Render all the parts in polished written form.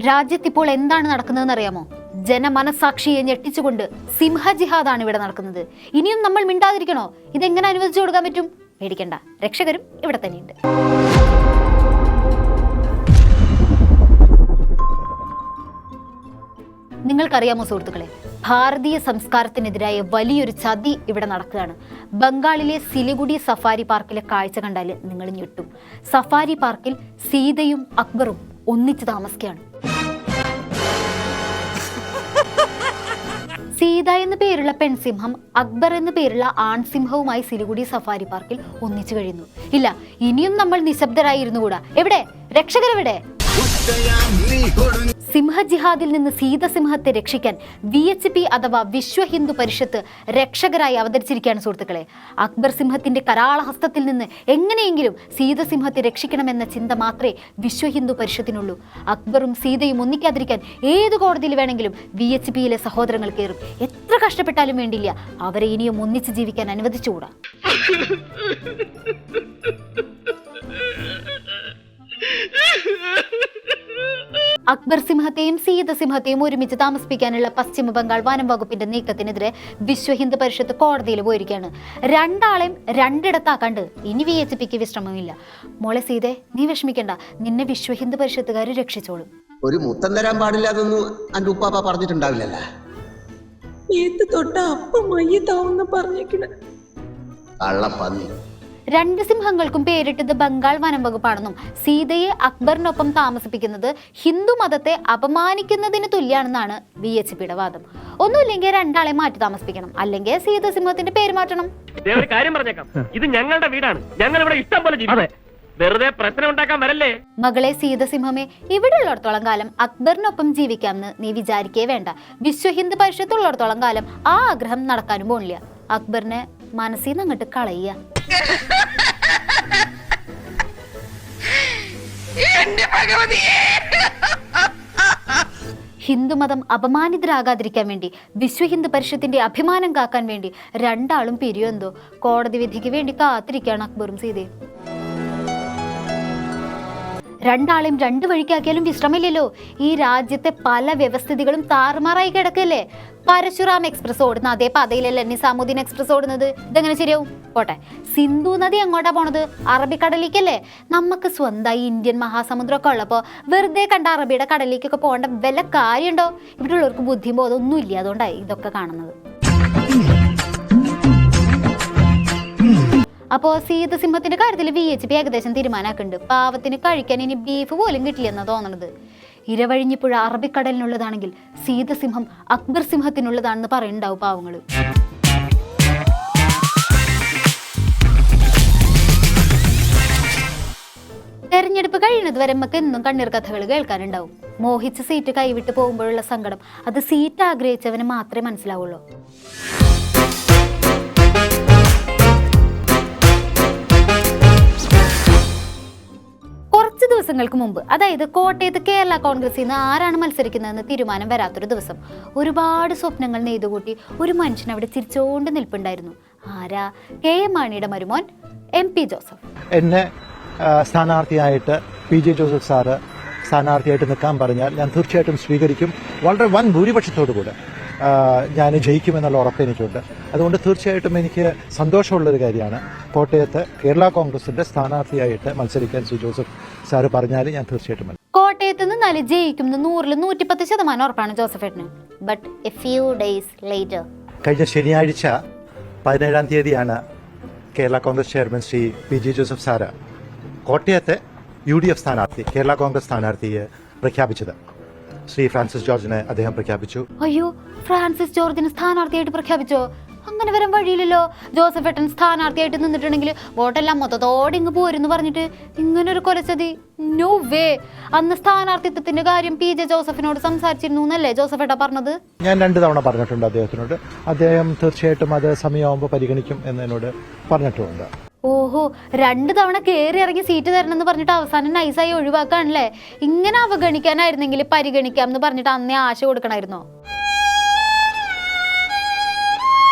രാജ്യത്തിപ്പോൾ എന്താണ് നടക്കുന്നതെന്ന് അറിയാമോ? ജനമനസാക്ഷിയെ ഞെട്ടിച്ചുകൊണ്ട് സിംഹ ജിഹാദാണ് ഇവിടെ നടക്കുന്നത്. ഇനിയും നമ്മൾ മിണ്ടാതിരിക്കണോ? ഇതെങ്ങനെ അനുവദിച്ചു കൊടുക്കാൻ പറ്റും? പേടിക്കണ്ട, രക്ഷകരും ഇവിടെ തന്നെയുണ്ട്. നിങ്ങൾക്കറിയാമോ സുഹൃത്തുക്കളെ, ഭാരതീയ സംസ്കാരത്തിനെതിരായ വലിയൊരു ചതി ഇവിടെ നടക്കുകയാണ്. ബംഗാളിലെ സിലിഗുഡി സഫാരി പാർക്കിലെ കാഴ്ച കണ്ടാൽ നിങ്ങൾ ഞെട്ടും. സഫാരി പാർക്കിൽ സീതയും അക്ബറും ഒന്നിച്ച് താമസിക്കുകയാണ്. സീത എന്ന് പേരുള്ള പെൺസിംഹം അക്ബർ എന്ന് പേരുള്ള ആൺസിംഹവുമായി സിലിഗുഡി സഫാരി പാർക്കിൽ ഒന്നിച്ചു കഴിയുന്നു. ഇല്ല, ഇനിയും നമ്മൾ നിശബ്ദരായിരുന്നുകൂടാ. എവിടെ രക്ഷകരെവിടെ? സിംഹ ജിഹാദിൽ നിന്ന് സീതസിംഹത്തെ രക്ഷിക്കാൻ VHP അഥവാ വിശ്വ ഹിന്ദു പരിഷത്ത് രക്ഷകരായി അവതരിച്ചിരിക്കുകയാണ് സുഹൃത്തുക്കളെ. അക്ബർ സിംഹത്തിന്റെ കരാളഹസ്തത്തിൽ നിന്ന് എങ്ങനെയെങ്കിലും സീതസിംഹത്തെ രക്ഷിക്കണമെന്ന ചിന്ത മാത്രമേ വിശ്വ ഹിന്ദു പരിഷത്തിനുള്ളൂ. അക്ബറും സീതയും ഒന്നിക്കാതിരിക്കാൻ ഏത് കോടതിയിൽ വേണമെങ്കിലും VHPയിലെ സഹോദരങ്ങൾ കയറും. എത്ര കഷ്ടപ്പെട്ടാലും വേണ്ടില്ല, അവരെ ഇനിയും ഒന്നിച്ച് ജീവിക്കാൻ അനുവദിച്ചുകൂടാ. അക്ബർ സിംഹത്തെയും സീത സിംഹത്തെയും ഒരുമിച്ച് താമസിപ്പിക്കാനുള്ള പശ്ചിമ ബംഗാൾ വനം വകുപ്പിന്റെ നീക്കത്തിനെതിരെ വിശ്വ ഹിന്ദു പരിഷത്ത് കോടതിയിൽ പോയിരിക്കുകയാണ്. രണ്ടാളെയും രണ്ടിടത്താക്കാണ്ട് ഇനി VHPക്ക് വിശ്രമമില്ല. മോളെ സീതെ, നീ വിഷമിക്കണ്ട, നിന്നെ വിശ്വ ഹിന്ദു പരിഷത്തുകാർ രക്ഷിച്ചോളും. ഒരു മുത്തം തരാൻ പാടില്ലാതൊന്നും അന്റെ ഉപ്പാപ്പ പറഞ്ഞിട്ടുണ്ടാവില്ലല്ലോ. കള്ളപ്പന്നി. രണ്ട് സിംഹങ്ങൾക്കും പേരിട്ടത് ബംഗാൾ വനം വകുപ്പാണെന്നും സീതയെ അക്ബറിനൊപ്പം താമസിപ്പിക്കുന്നത് ഹിന്ദു മതത്തെ അപമാനിക്കുന്നതിന് തുല്യാണെന്നാണ് VHPയുടെ വാദം. ഒന്നുമില്ലെങ്കിൽ രണ്ടാളെ മാറ്റി താമസിപ്പിക്കണം, അല്ലെങ്കിൽ സീത സിംഹത്തിന്റെ പേര് മാറ്റണം. കാര്യം പറഞ്ഞേക്കാം, ഇത് ഞങ്ങളുടെ വീടാണ്, ഞങ്ങൾ ഇവിടെ ഇഷ്ടം പോലെ ജീവിക്കും. വെറുതെ പ്രശ്നം ഉണ്ടാക്കാൻ വരല്ലേ. മകളെ സീത സിംഹമേ, ഇവിടെ ഉള്ളിടത്തോളം കാലം അക്ബറിനൊപ്പം ജീവിക്കാമെന്ന് നീ വിചാരിക്കേ വേണ്ട. വിശ്വ ഹിന്ദു പരിഷത്ത് ഉള്ളിടത്തോളം കാലം ആ ആഗ്രഹം നടക്കാനും പോണില്ല. അക്ബറിനെ മനസ്സിൽ നിന്ന് അങ്ങോട്ട് കളയുക. ഹിന്ദുമതം അപമാനിതരാകാതിരിക്കാൻ വേണ്ടി വിശ്വ ഹിന്ദു പരിഷത്തിന്റെ അഭിമാനം കാക്കാൻ വേണ്ടി രണ്ടാളും പിരിയെന്തോ കോടതി വിധിക്ക് വേണ്ടി കാത്തിരിക്കുകയാണ് അക്ബറും സീതയും. രണ്ടാളെയും രണ്ടു വഴിക്കാക്കിയാലും വിശ്രമില്ലല്ലോ. ഈ രാജ്യത്തെ പല വ്യവസ്ഥിതികളും താറുമാറായി കിടക്കല്ലേ. പരശുറാം എക്സ്പ്രസ് ഓടുന്ന അതേ പാതയിലല്ലേ നിസാമുദ്ദീൻ എക്സ്പ്രസ് ഓടുന്നത്? ഇതെങ്ങനെ ശരിയാവും? പോട്ടെ, സിന്ധു നദി എങ്ങോട്ടാ പോണത്? അറബിക്കടലിലേക്കല്ലേ. നമുക്ക് സ്വന്തമായി ഇന്ത്യൻ മഹാസമുദ്രമൊക്കെ ഉള്ളപ്പോൾ വെറുതെ കണ്ട അറബിയുടെ കടലിലേക്കൊക്കെ പോകേണ്ട വല്ല കാര്യമുണ്ടോ? ഇവിടെ ഉള്ളവർക്ക് ബുദ്ധിയും ബോധമൊന്നും ഇല്ല, അതുകൊണ്ടായി ഇതൊക്കെ കാണുന്നത്. അപ്പോൾ സീതസിംഹത്തിന്റെ കാര്യത്തിൽ VHP ഏകദേശം തീരുമാനമാക്കുന്നുണ്ട്. പാവത്തിന് കഴിക്കാൻ ഇനി ബീഫ് പോലും കിട്ടില്ലെന്നാണ് തോന്നുന്നത്. ഇരവഴിഞ്ഞിപ്പുഴ അറബിക്കടലിനുള്ളതാണെങ്കിൽ സീതസിംഹം അക്ബർ സിംഹത്തിനുള്ളതാണെന്ന് പറയുന്നുണ്ടാവും പാവങ്ങൾ. തെരഞ്ഞെടുപ്പ് കഴിയുന്നത് വരെ നമുക്ക് എന്നും കണ്ണീർ കഥകൾ കേൾക്കാനുണ്ടാവും. മോഹിച്ച സീറ്റ് കൈവിട്ട് പോകുമ്പോഴുള്ള സങ്കടം അത് സീറ്റ് ആഗ്രഹിച്ചവന് മാത്രമേ മനസ്സിലാവുള്ളൂ. കുറച്ച് ദിവസങ്ങൾക്ക് മുമ്പ്, അതായത് കോട്ടയത്ത് കേരള കോൺഗ്രസിൽ നിന്ന് ആരാണ് മത്സരിക്കുന്നതെന്ന് തീരുമാനം വരാത്തൊരു ദിവസം, ഒരുപാട് സ്വപ്നങ്ങൾ നെയ്തുകൂട്ടി ഒരു മനുഷ്യൻ അവിടെ ചിരിച്ചോണ്ട് നിൽപ്പുണ്ടായിരുന്നു. ആരാ? KM മാണിയുടെ മരുമോൻ MP ജോസഫ്. എന്നെ സ്ഥാനാർത്ഥിയായിട്ട് PJ ജോസഫ് സാറ് സ്ഥാനാർത്ഥിയായിട്ട് നിൽക്കാൻ പറഞ്ഞാൽ ഞാൻ തീർച്ചയായിട്ടും സ്വീകരിക്കും. വളരെ വൻ ഭൂരിപക്ഷത്തോടു കൂടെ ഞാൻ ജയിക്കുമെന്നുള്ള ഉറപ്പ് എനിക്കുണ്ട്. അതുകൊണ്ട് തീർച്ചയായിട്ടും എനിക്ക് സന്തോഷമുള്ളൊരു കാര്യമാണ്. കോട്ടയത്ത് കേരള കോൺഗ്രസിന്റെ സ്ഥാനാർത്ഥിയായിട്ട് മത്സരിക്കാൻ ശ്രീ ജോസഫ് സാറ് പറഞ്ഞാൽ ഞാൻ തീർച്ചയായിട്ടും കോട്ടയത്ത് നിന്നാല് ജയിക്കുന്ന 100% ഉറപ്പാണ് ജോസഫേട്ടന്. But a few days later, കഴിഞ്ഞ ശനിയാഴ്ച 17-ാം തീയതിയാണ് Kerala Congress chairman Shri PJ Joseph sir കോട്ടയത്തെ UDF സ്ഥാനാർത്ഥി, കേരള കോൺഗ്രസ് സ്ഥാനാർത്ഥിയെ പ്രഖ്യാപിച്ചത്. ശ്രീ ഫ്രാൻസിസ് ജോർജിനെ അദ്ദേഹം പ്രഖ്യാപിച്ചു. അയ്യോ, ഫ്രാൻസിസ് ജോർജിനെ സ്ഥാനാർത്ഥിയായിട്ട് പ്രഖ്യാപിച്ചോ? അങ്ങനെ വരാൻ വഴിയില്ലല്ലോ. ജോസഫേട്ടൻ സ്ഥാനാർത്ഥിയായിട്ട് നിന്നിട്ടുണ്ടെങ്കിൽ വോട്ടെല്ലാം മൊത്തത്തോടെ ഇങ്ങ് പോരെന്ന് പറഞ്ഞിട്ട് ഇങ്ങനൊരു കൊലച്ചതി. No way. അന്ന് സ്ഥാനാർത്ഥിത്വത്തിന്റെ കാര്യം PJ ജോസഫിനോട് സംസാരിച്ചിരുന്നു എന്നല്ലേ ജോസഫേട്ട പറഞ്ഞത്? ഞാൻ 2 തവണ പറഞ്ഞിട്ടുണ്ട് അദ്ദേഹത്തിനോട്. അദ്ദേഹം തീർച്ചയായിട്ടും അത് സമയമാകുമ്പോൾ പരിഗണിക്കും എന്നോട് പറഞ്ഞിട്ടുമുണ്ട്. ഓഹോ, 2 തവണ കയറി ഇറങ്ങി സീറ്റ് തരണമെന്ന് പറഞ്ഞിട്ട് അവസാനം നൈസായി ഒഴിവാക്കാണല്ലേ. ഇങ്ങനെ അവഗണിക്കാനായിരുന്നെങ്കിൽ പരിഗണിക്കാം എന്ന് പറഞ്ഞിട്ട് അന്നേ ആശ കൊടുക്കണമായിരുന്നോ?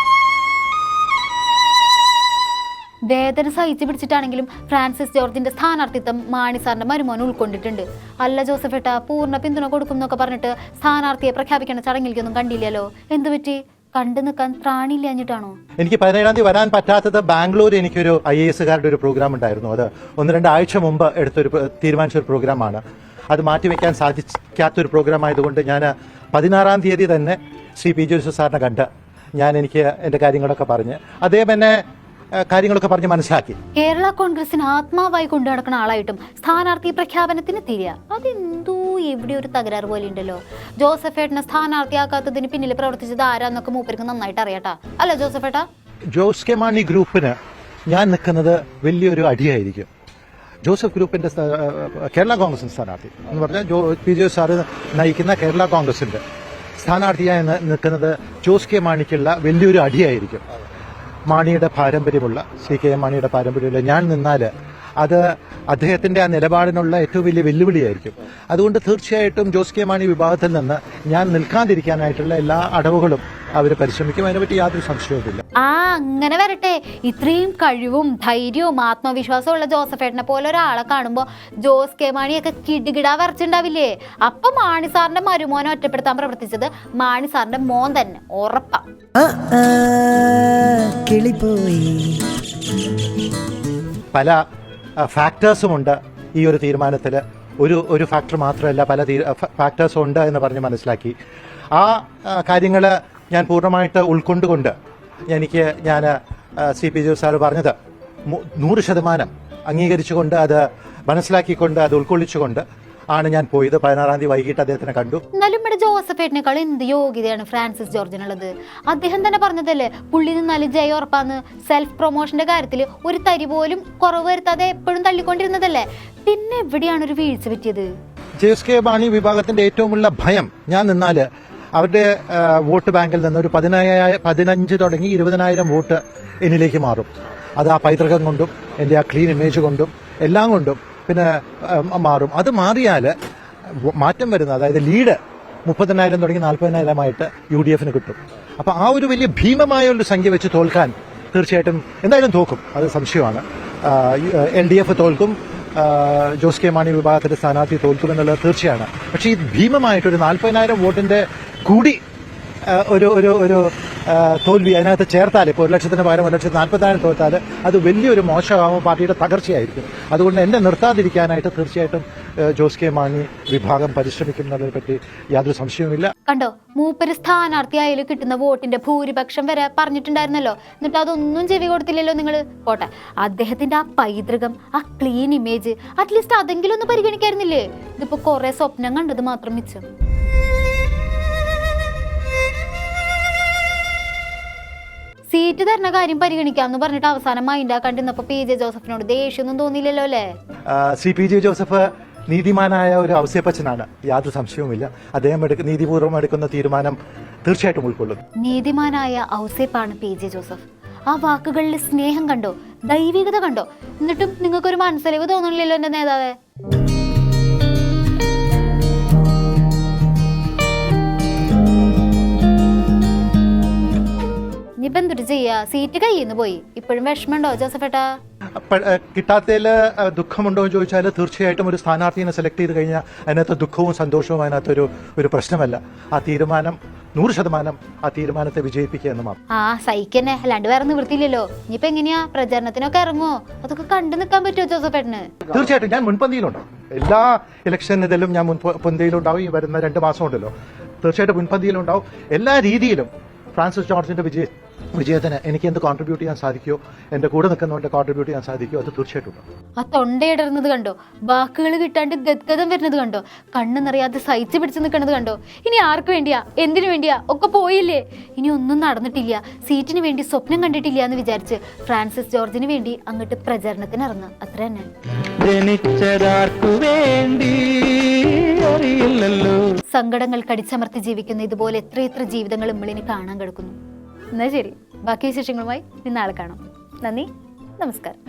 വേദന സഹിച്ചു പിടിച്ചിട്ടാണെങ്കിലും ഫ്രാൻസിസ് ജോർജിന്റെ സ്ഥാനാർത്ഥിത്വം മാണി സാറിന്റെ മരുമോൻ ഉൾക്കൊണ്ടിട്ടുണ്ട്. അല്ല ജോസഫേട്ട, പൂർണ്ണ പിന്തുണ കൊടുക്കും എന്നൊക്കെ പറഞ്ഞിട്ട് സ്ഥാനാർത്ഥിയെ പ്രഖ്യാപിക്കുന്ന ചടങ്ങിലേക്കൊന്നും കണ്ടില്ലല്ലോ. എന്ത് പറ്റി? കണ്ടു നിൽക്കാൻ ത്രാണിയില്ലാഞ്ഞിട്ടാണോ? എനിക്ക് 17-ാം തീയതി വരാൻ പറ്റാത്തത് ബാംഗ്ലൂർ എനിക്കൊരു IAS-കാരുടെ ഒരു പ്രോഗ്രാം ഉണ്ടായിരുന്നു. അത് 1-2 ആഴ്ച മുമ്പ് തീരുമാനിച്ചൊരു പ്രോഗ്രാമാണ്. അത് മാറ്റിവെക്കാൻ സാധിക്കാത്തൊരു പ്രോഗ്രാം ആയതുകൊണ്ട് ഞാൻ 16-ാം തീയതി തന്നെ ശ്രീ പി ജോസഫ് സാറിനെ കണ്ട് എനിക്ക് എൻ്റെ കാര്യങ്ങളൊക്കെ പറഞ്ഞ് അദ്ദേഹം എന്നെ കാര്യങ്ങളൊക്കെ പറഞ്ഞ് മനസ്സിലാക്കി. കേരള കോൺഗ്രസിന് ആത്മാവായി കൊണ്ടു നടക്കുന്ന ആളായിട്ടും സ്ഥാനാർത്ഥി പ്രഖ്യാപനത്തിന് തിരിയ അതെന്തോ എവിടെ ഒരു തകരാറ് പോലെ ഉണ്ടല്ലോ. ജോസഫേട്ടനെ സ്ഥാനാർത്ഥിയാക്കാത്തതിന് പിന്നിൽ പ്രവർത്തിച്ചത് ആരാന്നൊക്കെ മൂപ്പർക്ക് നന്നായിട്ട് അറിയാട്ടാ. അല്ല ജോസഫേട്ടാ? ജോസ് കെ മാണി ഗ്രൂപ്പിന് ഞാൻ നിൽക്കുന്നത് വലിയൊരു അടിയായിരിക്കും. ജോസഫ് ഗ്രൂപ്പിന്റെ കേരള കോൺഗ്രസിന്റെ സ്ഥാനാർത്ഥി എന്ന് പറഞ്ഞാൽ പി ജോസ് സാറ് നയിക്കുന്ന കേരള കോൺഗ്രസിന്റെ സ്ഥാനാർത്ഥിയായി നിൽക്കുന്നത് ജോസ് കെ മാണിക്കുള്ള വലിയൊരു അടിയായിരിക്കും. മാണിയുടെ പാരമ്പര്യമുള്ള ശ്രീ കെ മാണിയുടെ പാരമ്പര്യമുള്ള ഞാൻ നിന്നാൽ അത് അദ്ദേഹത്തിന്റെ ആ നിലപാടിനുള്ള ഏറ്റവും വലിയ വെല്ലുവിളിയായിരിക്കും. അതുകൊണ്ട് തീർച്ചയായിട്ടും ജോസ് കെ മാണി വിഭാഗത്തിൽ നിന്ന് ഞാൻ നിൽക്കാതിരിക്കാനായിട്ടുള്ള എല്ലാ അടവുകളും അവർ പരിശ്രമിക്കും. അതിനെപ്പറ്റി യാതൊരു സംശയവുമില്ല. അങ്ങനെ വരട്ടെ. ഇത്രയും കഴിവും ധൈര്യവും ആത്മവിശ്വാസവും ഉള്ള ജോസഫേട്ടനെ പോലെ ഒരാളെ കാണുമ്പോൾ ജോസ് കെ മാണിയൊക്കെ കിടുകിടാ വരച്ചിണ്ടാവില്ലേ? അപ്പൊ മാണി സാറിന്റെ മരുമോനെ ഒറ്റപ്പെടുത്താൻ പ്രവർത്തിച്ചത് മാണി സാറിന്റെ മോൻ തന്നെ, ഉറപ്പാ. പല ഫാക്ടേഴ്സുമുണ്ട് ഈ ഒരു തീരുമാനത്തിൽ. ഒരു ഫാക്ടർ മാത്രമല്ല, പല ഫാക്ടേഴ്സും ഉണ്ട് എന്ന് പറഞ്ഞ് മനസ്സിലാക്കി. ആ കാര്യങ്ങൾ ഞാൻ പൂർണ്ണമായിട്ട് ഉൾക്കൊണ്ടുകൊണ്ട് ഞാൻ സി പി ജോസ് സാർ പറഞ്ഞത് 100% അംഗീകരിച്ചുകൊണ്ട് അത് മനസ്സിലാക്കിക്കൊണ്ട് അത് ഉൾക്കൊള്ളിച്ചുകൊണ്ട് ആണ് ഞാൻ പോയത്. 16-ാം തീയതി വൈകിട്ട് അദ്ദേഹത്തിനെ കണ്ടു. എന്നാലും ഇവിടെ ജോസഫേട്ടിനേക്കാൾ എന്ത് യോഗ്യതയാണ് ഫ്രാൻസിസ് ജോർജിനുള്ളത്? അദ്ദേഹം തന്നെ പറഞ്ഞതല്ലേ പുള്ളി നിന്നാലും ജയ ഉറപ്പാന്ന്. സെൽഫ് പ്രൊമോഷന്റെ കാര്യത്തിൽ ഒരു തരി പോലും കുറവ് വരുത്താതെ എപ്പോഴും തള്ളിക്കൊണ്ടിരുന്നതല്ലേ. പിന്നെ എവിടെയാണ് ഒരു വീഴ്ച പറ്റിയത്? ജോസ് കെ മാണി വിഭാഗത്തിന്റെ ഏറ്റവും ഉള്ള ഭയം ഞാൻ നിന്നാൽ അവരുടെ വോട്ട് ബാങ്കിൽ നിന്ന് ഒരു 15 തുടങ്ങി 20,000 വോട്ട് എന്നിലേക്ക് മാറും. അത് ആ പൈതൃകം കൊണ്ടും എൻ്റെ ആ ക്ലീൻ ഇമേജ് കൊണ്ടും എല്ലാം കൊണ്ടും പിന്നെ മാറും. അത് മാറിയാൽ മാറ്റം വരുന്നത്, അതായത് ലീഡ് 30,000 തുടങ്ങി 40,000 UDF കിട്ടും. അപ്പോൾ ആ ഒരു വലിയ ഭീമമായ ഒരു സംഖ്യ വെച്ച് തോൽക്കാൻ തീർച്ചയായിട്ടും എന്തായാലും തോക്കും, അത് സംശയമാണ്. LDF തോൽക്കും, ജോസ് കെ മാണി വിഭാഗത്തിന്റെ സ്ഥാനാർത്ഥി തോൽക്കുമെന്നുള്ളത് തീർച്ചയാണ്. പക്ഷേ ഈ ഭീമമായിട്ടൊരു 40,000 വോട്ടിന്റെ കൂടി ഒരു തോൽവി അതിനകത്ത് ചേർത്താൽ, ഇപ്പോൾ 1,00,000 പകരം 1,40,000 തോറ്റാൽ അത് വലിയൊരു മോശമാവും, പാർട്ടിയുടെ തകർച്ചയായിരിക്കും. അതുകൊണ്ട് എന്നെ നിർത്താതിരിക്കാനായിട്ട് തീർച്ചയായിട്ടും ജോസ് കെ മാണി വിഭാഗം പരിശ്രമിക്കും എന്നതിനെ പറ്റി യാതൊരു സംശയവുമില്ല. കണ്ടോ, മൂപ്പര് സ്ഥാനാർത്ഥിയായാലും കിട്ടുന്ന വോട്ടിന്റെ ഭൂരിപക്ഷം വരെ പറഞ്ഞിട്ടുണ്ടായിരുന്നല്ലോ. എന്നിട്ട് അതൊന്നും ചെവി കൊടുത്തില്ലല്ലോ നിങ്ങൾ. പോട്ടെ, അദ്ദേഹത്തിന്റെ ആ പൈതൃകം, ആ ക്ലീൻ ഇമേജ്, അറ്റ്ലീസ്റ്റ് അതെങ്കിലും ഒന്ന് പരിഗണിക്കായിരുന്നില്ലേ? ഇതിപ്പോ കുറെ സ്വപ്നം കണ്ടത് മാത്രം മിച്ചം. സീറ്റ് തരുന്ന കാര്യം പരിഗണിക്കാമെന്ന് പറഞ്ഞിട്ട് അവസാനം മൈൻഡാക്കാണ്ടിരുന്നപ്പോ PJ ജോസഫിനോട് ദേഷ്യമൊന്നും തോന്നിയില്ലല്ലോ അല്ലേ? ശ്രീ PJ ജോസഫ് നീതിമാനായ ഒരു ഔസേപ്പച്ചനാണ്, യാതൊരു സംശയവുമില്ല. അദ്ദേഹം നീതിപൂർവ്വം എടുക്കുന്ന തീരുമാനം തീർച്ചയായിട്ടും ഉൾക്കൊള്ളും. നീതിമാനായ ഔസേപ്പാണ് PJ ജോസഫ്. ആ വാക്കുകളിൽ സ്നേഹം കണ്ടോ, ദൈവികത കണ്ടോ? എന്നിട്ടും നിങ്ങൾക്കൊരു മനസ്സലിവ് തോന്നുന്നില്ലല്ലോ എന്റെ നേതാവേ. ഇനിയിപ്പോ എന്തൊരു ചെയ്യാ? സീറ്റ് കയ്യിന്ന് പോയി. ഇപ്പോഴും വിഷമമുണ്ടോ ജോസഫേട്ടാ? കിട്ടാത്തതിൽ ദുഃഖമുണ്ടോ എന്ന് ചോദിച്ചാൽ തീർച്ചയായിട്ടും ഒരു സ്ഥാനാർത്ഥിയെ സെലക്ട് ചെയ്ത് കഴിഞ്ഞാൽ അതിനകത്ത് ദുഃഖവും സന്തോഷവും അതിനകത്തൊരു പ്രശ്നമല്ല. ആ തീരുമാനം 100% ആ തീരുമാനത്തെ വിജയിപ്പിക്കുക എന്ന് മാത്രം. സഹിക്കന്നെ, അല്ലാണ്ട് വേറെ നിവൃത്തിയില്ലല്ലോ. ഇനിയിപ്പോ എങ്ങനെയാ, പ്രചരണത്തിനൊക്കെ ഇറങ്ങുമോ? അതൊക്കെ കണ്ടു നിൽക്കാൻ പറ്റുമോ ജോസഫേട്ടന്? തീർച്ചയായിട്ടും ഞാൻ മുൻപന്തിയിലുണ്ടാവും. എല്ലാ ഇലക്ഷൻ ഇതിലും ഞാൻ മുൻപന്തിയിലുണ്ടാവും. ഈ വരുന്ന 2 മാസം ഉണ്ടല്ലോ, തീർച്ചയായിട്ടും മുൻപന്തിയിലുണ്ടാവും. എല്ലാ രീതിയിലും ഫ്രാൻസിസ് ജോർജിന്റെ വിജയത്തിന് എനിക്ക് എന്ത് കോൺട്രിബ്യൂട്ട് ചെയ്യാൻ സാധിക്കുമോ, എന്റെ കൂടെ നിൽക്കുന്നവരുടെ കോൺട്രിബ്യൂട്ട് ചെയ്യാൻ സാധിക്കുമോ, അത് തീർച്ചയായിട്ടും. ആ തൊണ്ടയിടറുന്നത് കണ്ടോ, വാക്കുകൾ കിട്ടാണ്ട് ഗദ്ഗതം വരുന്നത് കണ്ടോ, കണ്ണ് നിറയാതെ സഹിച്ചു പിടിച്ചു നിൽക്കുന്നത് കണ്ടോ? ഇനി ആർക്ക് വേണ്ടിയാ, എന്തിനു വേണ്ടിയാ? ഒക്കെ പോയില്ലേ. ഇനി ഒന്നും നടന്നിട്ടില്ല. സീറ്റിന് വേണ്ടി സ്വപ്നം കണ്ടിട്ടില്ല എന്ന് വിചാരിച്ച് ഫ്രാൻസിസ് ജോർജിന് വേണ്ടി അങ്ങോട്ട് പ്രചരണത്തിന് ഇറങ്ങുക, അത്ര തന്നെ. സങ്കടങ്ങൾ കടിച്ചമർത്തി ജീവിക്കുന്ന ഇതുപോലെ എത്രയെത്ര ജീവിതങ്ങൾ നമ്മളിനി കാണാൻ കിടക്കുന്നു. എന്നാൽ ശരി, ബാക്കി വിശേഷങ്ങളുമായി നാളെ കാണാം. നന്ദി, നമസ്കാരം.